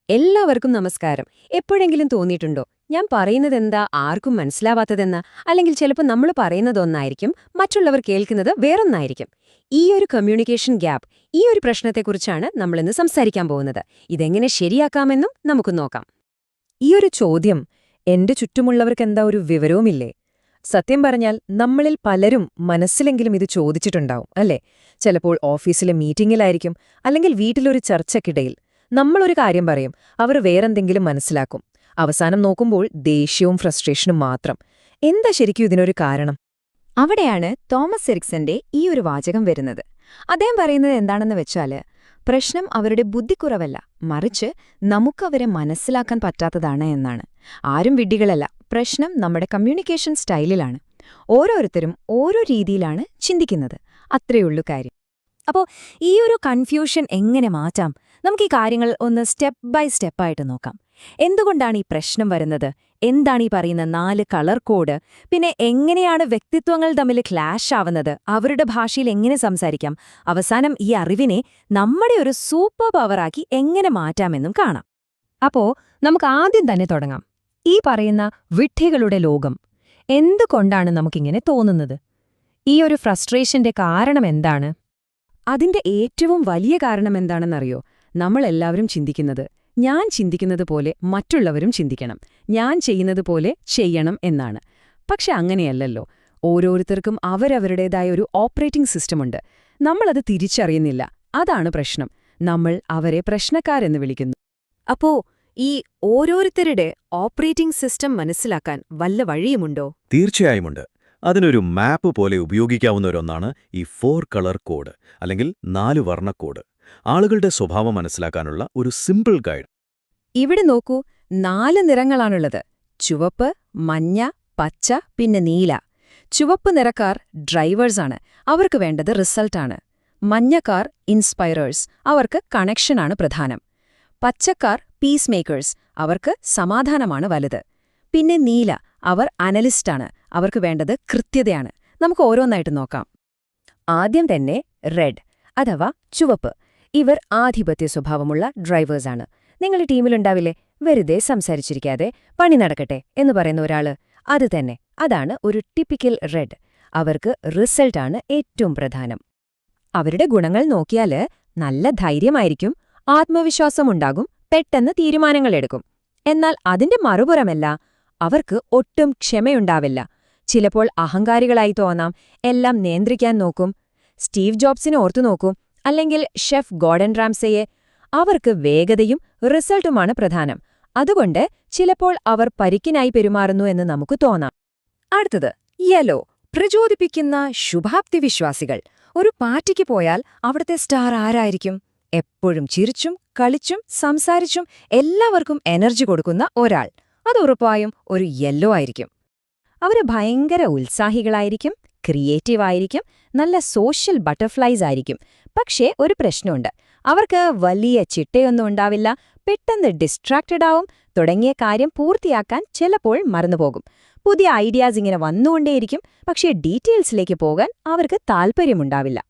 എല്ലാവർക്കും നമസ്കാരം. എപ്പോഴെങ്കിലും തോന്നിയിട്ടുണ്ടോ ഞാൻ പറയുന്നതെന്താ ആർക്കും മനസ്സിലാവാത്തതെന്ന്? അല്ലെങ്കിൽ ചിലപ്പോൾ നമ്മൾ പറയുന്നതൊന്നായിരിക്കും, മറ്റുള്ളവർ കേൾക്കുന്നത് വേറൊന്നായിരിക്കും. ഈ ഒരു കമ്മ്യൂണിക്കേഷൻ ഗ്യാപ്പ്, ഈ ഒരു പ്രശ്നത്തെക്കുറിച്ചാണ് നമ്മളിന്ന് സംസാരിക്കാൻ പോകുന്നത്. ഇതെങ്ങനെ ശരിയാക്കാമെന്നും നമുക്ക് നോക്കാം. ഈ ഒരു ചോദ്യം എന്റെ ചുറ്റുമുള്ളവർക്കെന്താ ഒരു വിവരവുമില്ലേ? സത്യം പറഞ്ഞാൽ നമ്മളിൽ പലരും മനസ്സിലെങ്കിലും ഇത് ചോദിച്ചിട്ടുണ്ടാവും അല്ലേ? ചിലപ്പോൾ ഓഫീസിലെ മീറ്റിംഗിലായിരിക്കും, അല്ലെങ്കിൽ വീട്ടിലൊരു ചർച്ചയ്ക്കിടയിൽ നമ്മളൊരു കാര്യം പറയും, അവർ വേറെന്തെങ്കിലും മനസ്സിലാക്കും. അവസാനം നോക്കുമ്പോൾ ദേഷ്യവും ഫ്രസ്ട്രേഷനും മാത്രം. എന്താ ശരിക്കും ഇതിനൊരു കാരണം? അവിടെയാണ് തോമസ് എറിക്സന്റെ ഈ ഒരു വാചകം വരുന്നത്. അദ്ദേഹം പറയുന്നത് എന്താണെന്ന് വെച്ചാല്, പ്രശ്നം അവരുടെ ബുദ്ധിക്കുറവല്ല, മറിച്ച് നമുക്കവരെ മനസ്സിലാക്കാൻ പറ്റാത്തതാണ് എന്നാണ്. ആരും വിഡ്ഢികളല്ല, പ്രശ്നം നമ്മുടെ കമ്മ്യൂണിക്കേഷൻ സ്റ്റൈലിലാണ്. ഓരോരുത്തരും ഓരോ രീതിയിലാണ് ചിന്തിക്കുന്നത്. അത്രയുള്ളൂ കാര്യം. അപ്പോൾ ഈ ഒരു കൺഫ്യൂഷൻ എങ്ങനെ മാറ്റാം? നമുക്ക് ഈ കാര്യങ്ങൾ ഒന്ന് സ്റ്റെപ്പ് ബൈ സ്റ്റെപ്പായിട്ട് നോക്കാം. എന്തുകൊണ്ടാണ് ഈ പ്രശ്നം വരുന്നത്? എന്താണ് ഈ പറയുന്ന 4 കളർ കോഡ്? പിന്നെ എങ്ങനെയാണ് വ്യക്തിത്വങ്ങൾ തമ്മിൽ ക്ലാഷ് ആവുന്നത്? അവരുടെ ഭാഷയിൽ എങ്ങനെ സംസാരിക്കാം? അവസാനം ഈ അറിവിനെ നമ്മുടെ ഒരു സൂപ്പർ പവറാക്കി എങ്ങനെ മാറ്റാമെന്നും കാണാം. അപ്പോ നമുക്ക് ആദ്യം തന്നെ തുടങ്ങാം. ഈ പറയുന്ന വിഡ്ഢികളുടെ ലോകം എന്തുകൊണ്ടാണ് നമുക്കിങ്ങനെ തോന്നുന്നത്? ഈ ഒരു ഫ്രസ്ട്രേഷന്റെ കാരണം എന്താണ്? അതിന്റെ ഏറ്റവും വലിയ കാരണം എന്താണെന്നറിയോ? നമ്മളെല്ലാവരും ചിന്തിക്കുന്നത്, ഞാൻ ചിന്തിക്കുന്നത് പോലെ മറ്റുള്ളവരും ചിന്തിക്കണം, ഞാൻ ചെയ്യുന്നത് പോലെ ചെയ്യണം എന്നാണ്. പക്ഷെ അങ്ങനെയല്ലല്ലോ. ഓരോരുത്തർക്കും അവരവരുടേതായ ഒരു ഓപ്പറേറ്റിംഗ് സിസ്റ്റമുണ്ട്. നമ്മളത് തിരിച്ചറിയുന്നില്ല. അതാണ് പ്രശ്നം. നമ്മൾ അവരെ പ്രശ്നക്കാരെന്ന് വിളിക്കുന്നു. അപ്പോ ഈ ഓരോരുത്തരുടെ ഓപ്പറേറ്റിംഗ് സിസ്റ്റം മനസ്സിലാക്കാൻ വല്ല വഴിയുമുണ്ടോ? തീർച്ചയായുമുണ്ട്. അതിനൊരു മാപ്പ് പോലെ ഉപയോഗിക്കാവുന്ന ഈ 4 കളർ കോഡ്, അല്ലെങ്കിൽ 4 വർണ്ണക്കോഡ്. ആളുകളുടെ സ്വഭാവം മനസ്സിലാക്കാനുള്ള ഒരു സിമ്പിൾ ഗൈഡ്. ഇവിടെ നോക്കൂ, 4 നിറങ്ങളാണുള്ളത്: ചുവപ്പ്, മഞ്ഞ, പച്ച, പിന്നെ നീല. ചുവപ്പ് നിറക്കാർ ഡ്രൈവേഴ്സാണ്, അവർക്ക് വേണ്ടത് റിസൾട്ടാണ്. മഞ്ഞക്കാർ ഇൻസ്പയറേഴ്സ്, അവർക്ക് കണക്ഷനാണ് പ്രധാനം. പച്ചക്കാർ പീസ് മേക്കേഴ്സ്, അവർക്ക് സമാധാനമാണ് വലുത്. പിന്നെ നീല, അവർ അനലിസ്റ്റാണ്, അവർക്ക് വേണ്ടത് കൃത്യതയാണ്. നമുക്ക് ഓരോന്നായിട്ട് നോക്കാം. ആദ്യം തന്നെ റെഡ്, അഥവാ ചുവപ്പ്. ഇവർ ആധിപത്യ സ്വഭാവമുള്ള ഡ്രൈവേഴ്സാണ്. നിങ്ങളുടെ ടീമിലുണ്ടാവില്ലേ, വെറുതെ സംസാരിച്ചിരിക്കാതെ പണി നടക്കട്ടെ എന്ന് പറയുന്ന ഒരാള്? അത് തന്നെ, അതാണ് ഒരു ടിപ്പിക്കൽ റെഡ്. അവർക്ക് റിസൾട്ടാണ് ഏറ്റവും പ്രധാനം. അവരുടെ ഗുണങ്ങൾ നോക്കിയാല് നല്ല ധൈര്യമായിരിക്കും, ആത്മവിശ്വാസമുണ്ടാകും, പെട്ടെന്ന് തീരുമാനങ്ങളെടുക്കും. എന്നാൽ അതിന്റെ മറുപുറമല്ല, അവർക്ക് ഒട്ടും ക്ഷമയുണ്ടാവില്ല. ചിലപ്പോൾ അഹങ്കാരികളായി തോന്നാം, എല്ലാം നിയന്ത്രിക്കാൻ നോക്കും. സ്റ്റീവ് ജോബ്സിനെ ഓർത്തു നോക്കൂ, അല്ലെങ്കിൽ ഷെഫ് ഗോർഡൻ റാംസയെ. അവർക്ക് വേഗതയും റിസൾട്ടുമാണ് പ്രധാനം. അതുകൊണ്ട് ചിലപ്പോൾ അവർ പരിക്കിനായി പെരുമാറുന്നു എന്ന് നമുക്ക് തോന്നാം. അടുത്തത് യെല്ലോ, പ്രചോദിപ്പിക്കുന്ന ശുഭാപ്തി വിശ്വാസികൾ. ഒരു പാർട്ടിക്ക് പോയാൽ അവിടുത്തെ സ്റ്റാർ ആരായിരിക്കും? എപ്പോഴും ചിരിച്ചും കളിച്ചും സംസാരിച്ചും എല്ലാവർക്കും എനർജി കൊടുക്കുന്ന ഒരാൾ. അത് ഉറപ്പായും ഒരു യെല്ലോ ആയിരിക്കും. അവര് ഭയങ്കര ഉത്സാഹികളായിരിക്കും, ക്രിയേറ്റീവായിരിക്കും, നല്ല സോഷ്യൽ ബട്ടർഫ്ലൈസ് ആയിരിക്കും. പക്ഷേ ഒരു പ്രശ്നമുണ്ട്, അവർക്ക് വലിയ ചിട്ടയൊന്നും ഉണ്ടാവില്ല, പെട്ടെന്ന് ഡിസ്ട്രാക്റ്റഡ് ആവും, തുടങ്ങിയ കാര്യം പൂർത്തിയാക്കാൻ ചിലപ്പോൾ മറന്നുപോകും. പുതിയ ഐഡിയാസ് ഇങ്ങനെ വന്നുകൊണ്ടേയിരിക്കും, പക്ഷേ ഡീറ്റെയിൽസിലേക്ക് പോകാൻ അവർക്ക് താൽപ്പര്യമുണ്ടാവില്ല.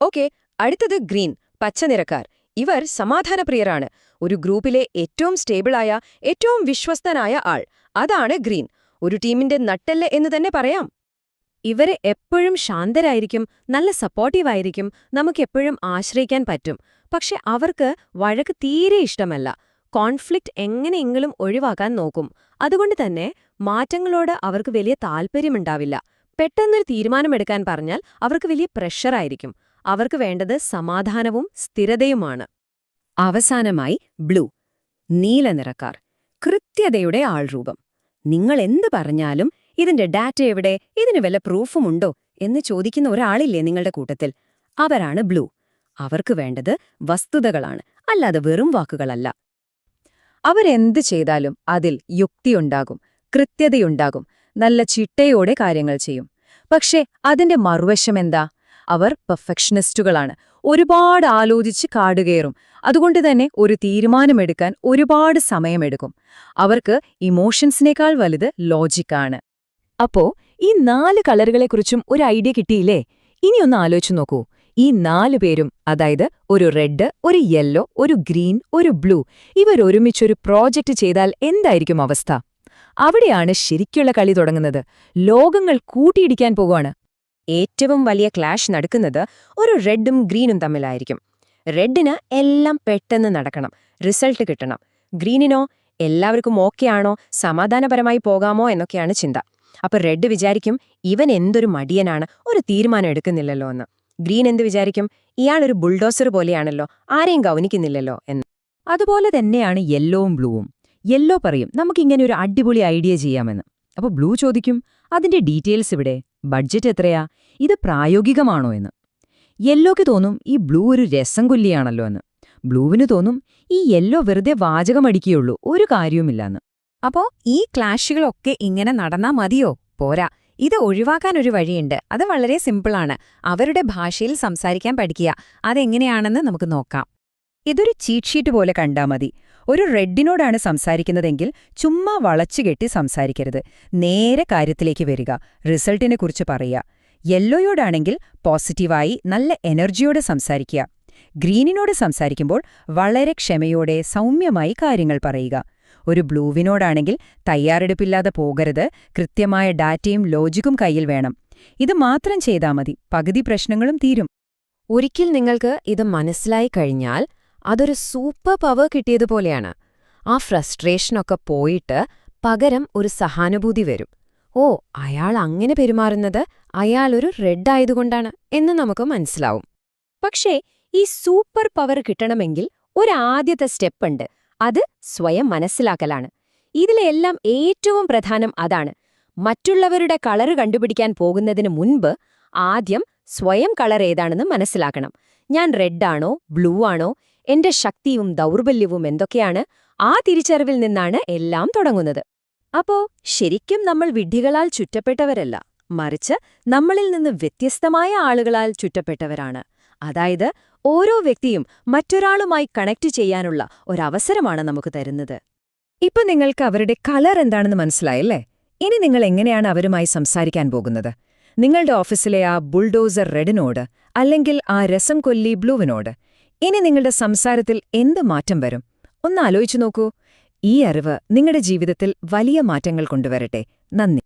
ഓക്കെ, അടുത്തത് ഗ്രീൻ, പച്ചനിറക്കാർ. ഇവർ സമാധാനപ്രിയരാണ്. ഒരു ഗ്രൂപ്പിലെ ഏറ്റവും സ്റ്റേബിളായ, ഏറ്റവും വിശ്വസ്തനായ ആൾ, അതാണ് ഗ്രീൻ. ഒരു ടീമിന്റെ നട്ടെല്ല് എന്ന് തന്നെ പറയാം. ഇവരെ എപ്പോഴും ശാന്തരായിരിക്കും, നല്ല സപ്പോർട്ടീവായിരിക്കും, നമുക്കെപ്പോഴും ആശ്രയിക്കാൻ പറ്റും. പക്ഷെ അവർക്ക് വഴക്ക് തീരെ ഇഷ്ടമല്ല. കോൺഫ്ലിക്റ്റ് എങ്ങനെയെങ്കിലും ഒഴിവാക്കാൻ നോക്കും. അതുകൊണ്ട് തന്നെ മാറ്റങ്ങളോട് അവർക്ക് വലിയ താൽപ്പര്യമുണ്ടാവില്ല. പെട്ടെന്നൊരു തീരുമാനമെടുക്കാൻ പറഞ്ഞാൽ അവർക്ക് വലിയ പ്രഷറായിരിക്കും. അവർക്ക് വേണ്ടത് സമാധാനവും സ്ഥിരതയുമാണ്. അവസാനമായി ബ്ലൂ, നീല നിറക്കാർ. കൃത്യതയുടെ ആൾരൂപം. നിങ്ങൾ എന്ത് പറഞ്ഞാലും ഇതിന്റെ ഡാറ്റ എവിടെ, ഇതിന് വല്ല പ്രൂഫുമുണ്ടോ എന്ന് ചോദിക്കുന്ന ഒരാളില്ലേ നിങ്ങളുടെ കൂട്ടത്തിൽ? അവരാണ് ബ്ലൂ. അവർക്ക് വേണ്ടത് വസ്തുതകളാണ്, അല്ലാതെ വെറും വാക്കുകളല്ല. അവരെന്ത് ചെയ്താലും അതിൽ യുക്തിയുണ്ടാകും, കൃത്യതയുണ്ടാകും, നല്ല ചിട്ടയോടെ കാര്യങ്ങൾ ചെയ്യും. പക്ഷേ അതിന്റെ മറുവശമെന്താ? അവർ പെർഫെക്ഷനിസ്റ്റുകളാണ്. ഒരുപാട് ആലോചിച്ച് കാടുകയറും. അതുകൊണ്ട് തന്നെ ഒരു തീരുമാനമെടുക്കാൻ ഒരുപാട് സമയമെടുക്കും. അവർക്ക് ഇമോഷൻസിനേക്കാൾ വലുത് ലോജിക്കാണ്. അപ്പോ ഈ 4 കളറുകളെക്കുറിച്ചും ഒരു ഐഡിയ കിട്ടിയില്ലേ? ഇനിയൊന്ന് ആലോചിച്ചു നോക്കൂ. ഈ 4 പേരും, അതായത് ഒരു റെഡ്, ഒരു യെല്ലോ, ഒരു ഗ്രീൻ, ഒരു ബ്ലൂ, ഇവരൊരുമിച്ചൊരു പ്രോജക്റ്റ് ചെയ്താൽ എന്തായിരിക്കും അവസ്ഥ? അവിടെയാണ് ശരിക്കുള്ള കളി തുടങ്ങുന്നത്. ലോകങ്ങൾ കൂട്ടിയിടിക്കാൻ പോകുവാണ്. ഏറ്റവും വലിയ ക്ലാഷ് നടക്കുന്നത് ഒരു റെഡും ഗ്രീനും തമ്മിലായിരിക്കും. റെഡിന് എല്ലാം പെട്ടെന്ന് നടക്കണം, റിസൾട്ട് കിട്ടണം. ഗ്രീനിനോ എല്ലാവർക്കും ഓക്കെ ആണോ, സമാധാനപരമായി പോകാമോ എന്നൊക്കെയാണ് ചിന്ത. അപ്പൊ റെഡ് വിചാരിക്കും ഇവൻ എന്തൊരു മടിയനാണ്, ഒരു തീരുമാനം എടുക്കുന്നില്ലല്ലോ എന്ന്. ഗ്രീൻ എന്ത് വിചാരിക്കും, ഇയാളൊരു ബുൾഡോസർ പോലെയാണല്ലോ, ആരെയും ഗൗനിക്കുന്നില്ലല്ലോ എന്ന്. അതുപോലെ തന്നെയാണ് യെല്ലോവും ബ്ലൂവും. യെല്ലോ പറയും നമുക്കിങ്ങനെ ഒരു അടിപൊളി ഐഡിയ ചെയ്യാമെന്ന്. അപ്പോൾ ബ്ലൂ ചോദിക്കും അതിന്റെ ഡീറ്റെയിൽസ് ഇവിടെ, ബഡ്ജറ്റ് എത്രയാ, ഇത് പ്രായോഗികമാണോ എന്ന്. യെല്ലോയ്ക്ക് തോന്നും ഈ ബ്ലൂ ഒരു രസം കൊല്ലിയാണല്ലോ എന്ന്. ബ്ലൂവിന് തോന്നും ഈ യെല്ലോ വെറുതെ വാചകമടിക്കുകയുള്ളൂ, ഒരു കാര്യവുമില്ലെന്ന്. അപ്പോ ഈ ക്ലാഷുകളൊക്കെ ഇങ്ങനെ നടന്നാ മതിയോ? പോരാ. ഇത് ഒഴിവാക്കാനൊരു വഴിയുണ്ട്. അത് വളരെ സിമ്പിളാണ്. അവരുടെ ഭാഷയിൽ സംസാരിക്കാൻ പഠിക്കുക. അതെങ്ങനെയാണെന്ന് നമുക്ക് നോക്കാം. ഇതൊരു ചീറ്റ് ഷീറ്റ് പോലെ കണ്ടാ മതി. ഒരു റെഡിനോടാണ് സംസാരിക്കുന്നതെങ്കിൽ ചുമ്മാ വളച്ചുകെട്ടി സംസാരിക്കരുത്. നേരെ കാര്യത്തിലേക്ക് വരിക, റിസൾട്ടിനെക്കുറിച്ച് പറയുക. യെല്ലോയോടാണെങ്കിൽ പോസിറ്റീവായി നല്ല എനർജിയോടെ സംസാരിക്കുക. ഗ്രീനിനോട് സംസാരിക്കുമ്പോൾ വളരെ ക്ഷമയോടെ സൗമ്യമായി കാര്യങ്ങൾ പറയുക. ഒരു ബ്ലൂവിനോടാണെങ്കിൽ തയ്യാറെടുപ്പില്ലാതെ പോകരുത്, കൃത്യമായ ഡാറ്റയും ലോജിക്കും കയ്യിൽ വേണം. ഇത് മാത്രം ചെയ്താൽ മതി, പകുതി പ്രശ്നങ്ങളും തീരും. ഒരിക്കൽ നിങ്ങൾക്ക് ഇത് മനസ്സിലായി കഴിഞ്ഞാൽ അതൊരു സൂപ്പർ പവർ കിട്ടിയതുപോലെയാണ്. ആ ഫ്രസ്ട്രേഷനൊക്കെ പോയിട്ട് പകരം ഒരു സഹാനുഭൂതി വരും. ഓ, അയാൾ അങ്ങനെ പെരുമാറുന്നത് അയാളൊരു റെഡ് ആയതുകൊണ്ടാണ് എന്ന് നമുക്ക് മനസ്സിലാവും. പക്ഷേ ഈ സൂപ്പർ പവർ കിട്ടണമെങ്കിൽ ഒരാദ്യത്തെ സ്റ്റെപ്പുണ്ട്. അത് സ്വയം മനസ്സിലാക്കലാണ്. ഇതിലെല്ലാം ഏറ്റവും പ്രധാനം അതാണ്. മറ്റുള്ളവരുടെ കളറ് കണ്ടുപിടിക്കാൻ പോകുന്നതിന് മുൻപ് ആദ്യം സ്വയം കളർ ഏതാണെന്ന് മനസ്സിലാക്കണം. ഞാൻ റെഡാണോ ബ്ലൂ ആണോ, എന്റെ ശക്തിയും ദൗർബല്യവും എന്തൊക്കെയാണ്, ആ തിരിച്ചറിവിൽ നിന്നാണ് എല്ലാം തുടങ്ങുന്നത്. അപ്പോ ശരിക്കും നമ്മൾ വിഡ്ഢികളാൽ ചുറ്റപ്പെട്ടവരല്ല, മറിച്ച് നമ്മളിൽ നിന്ന് വ്യത്യസ്തമായ ആളുകളാൽ ചുറ്റപ്പെട്ടവരാണ്. അതായത് ഓരോ വ്യക്തിയും മറ്റൊരാളുമായി കണക്ട് ചെയ്യാനുള്ള ഒരവസരമാണ് നമുക്ക് തരുന്നത്. ഇപ്പൊ നിങ്ങൾക്ക് അവരുടെ കളർ എന്താണെന്ന് മനസ്സിലായല്ലേ? ഇനി നിങ്ങൾ എങ്ങനെയാണ് അവരുമായി സംസാരിക്കാൻ പോകുന്നത്? നിങ്ങളുടെ ഓഫീസിലെ ആ ബുൾഡോസർ റെഡിനോട്, അല്ലെങ്കിൽ ആ രസം കൊല്ലി ബ്ലൂവിനോട് ഇനി നിങ്ങളുടെ സംസാരത്തിൽ എന്ത് മാറ്റം വരും? ഒന്ന് ആലോചിച്ചു നോക്കൂ. ഈ അറിവ് നിങ്ങളുടെ ജീവിതത്തിൽ വലിയ മാറ്റങ്ങൾ കൊണ്ടുവരട്ടെ. നന്ദി.